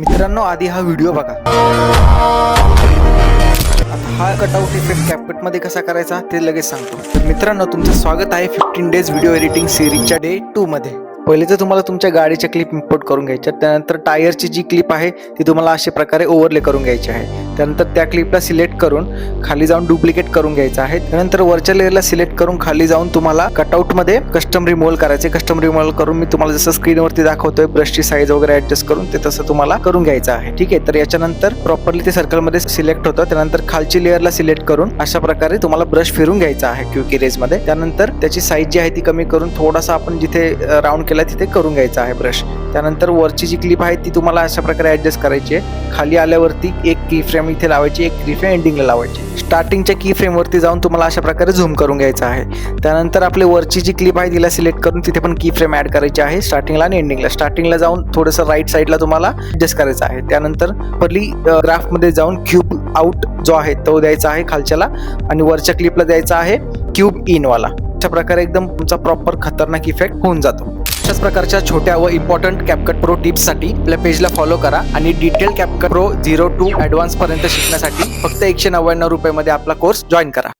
मित्रांनो, आधी हा व्हिडिओ बघा. आता हा कटआउट इफेक्ट कॅपकट मध्ये कसा करायचा ते लगेच सांगतो. तर मित्रांनो, तुमचं स्वागत आहे 15 डेज व्हिडिओ एडिटिंग सिरीजच्या डे 2 मध्ये. पहिले तर तुम्हाला तुमच्या गाडीच्या क्लिप इम्पोर्ट करून घ्यायच्या. त्यानंतर टायरची जी क्लिप आहे ती तुम्हाला अशा प्रकारे ओव्हरले करून घ्यायची आहे. त्यानंतर त्या क्लिपला सिलेक्ट करून खाली जाऊन डुप्लिकेट करून घ्यायचं आहे. त्यानंतर वरच्या लेअरला सिलेक्ट करून खाली जाऊन तुम्हाला कटआउट मध्ये कस्टम रिमूव्हल करायचे. कस्टम रिमूव्हल करून मी तुम्हाला जसं स्क्रीनवरती दाखवतोय ब्रशची साईज वगैरे ऍडजस्ट करून ते तसं तुम्हाला करून घ्यायचं आहे. ठीक आहे. तर याच्यानंतर प्रॉपरली ते सर्कल मध्ये सिलेक्ट होतं. त्यानंतर खालची लेअरला सिलेक्ट करून अशा प्रकारे तुम्हाला ब्रश फिरून घ्यायचा आहे क्विक इरेज मध्ये. त्यानंतर त्याची साईज जी आहे ती कमी करून थोडासा आपण जिथे राऊंड केला तिथे करून घ्यायचा आहे ब्रश. त्यानंतर वरची जी क्लिप आहे ती तुम्हाला अशा प्रकारे ऍडजस्ट करायची आहे. खाली आल्यावरती एक की फ्रेम इथे लावायची, एक की फ्रेम एंडिंगला लावायची. स्टार्टिंगच्या की फ्रेम वरती जाऊन तुम्हाला अशा प्रकारे झूम करून घ्यायचं आहे. त्यानंतर आपली वरची जी क्लिप आहे तिला सिलेक्ट करून तिथे पण की फ्रेम ऍड करायची आहे स्टार्टिंगला आणि एंडिंगला. स्टार्टिंगला जाऊन थोडंसं राईट साईडला तुम्हाला ऍडजस्ट करायचं आहे. त्यानंतर पहिली ग्राफ मध्ये जाऊन क्यूब आउट जो आहे तो द्यायचा आहे खालच्याला आणि वरच्या क्लिपला द्यायचा आहे क्यूब इन वाला. अशा प्रकारे एकदम तुमचा प्रॉपर खतरनाक इफेक्ट होऊन जातो. अशाच प्रकारच्या छोट्या व इम्पॉर्टंट कॅपकट प्रो टिप्ससाठी आपल्या पेजला फॉलो करा आणि detail CapCut pro 0 to advance पर्यंत शिकण्यासाठी फक्त 199 रुपयामध्ये आपला कोर्स जॉईन करा.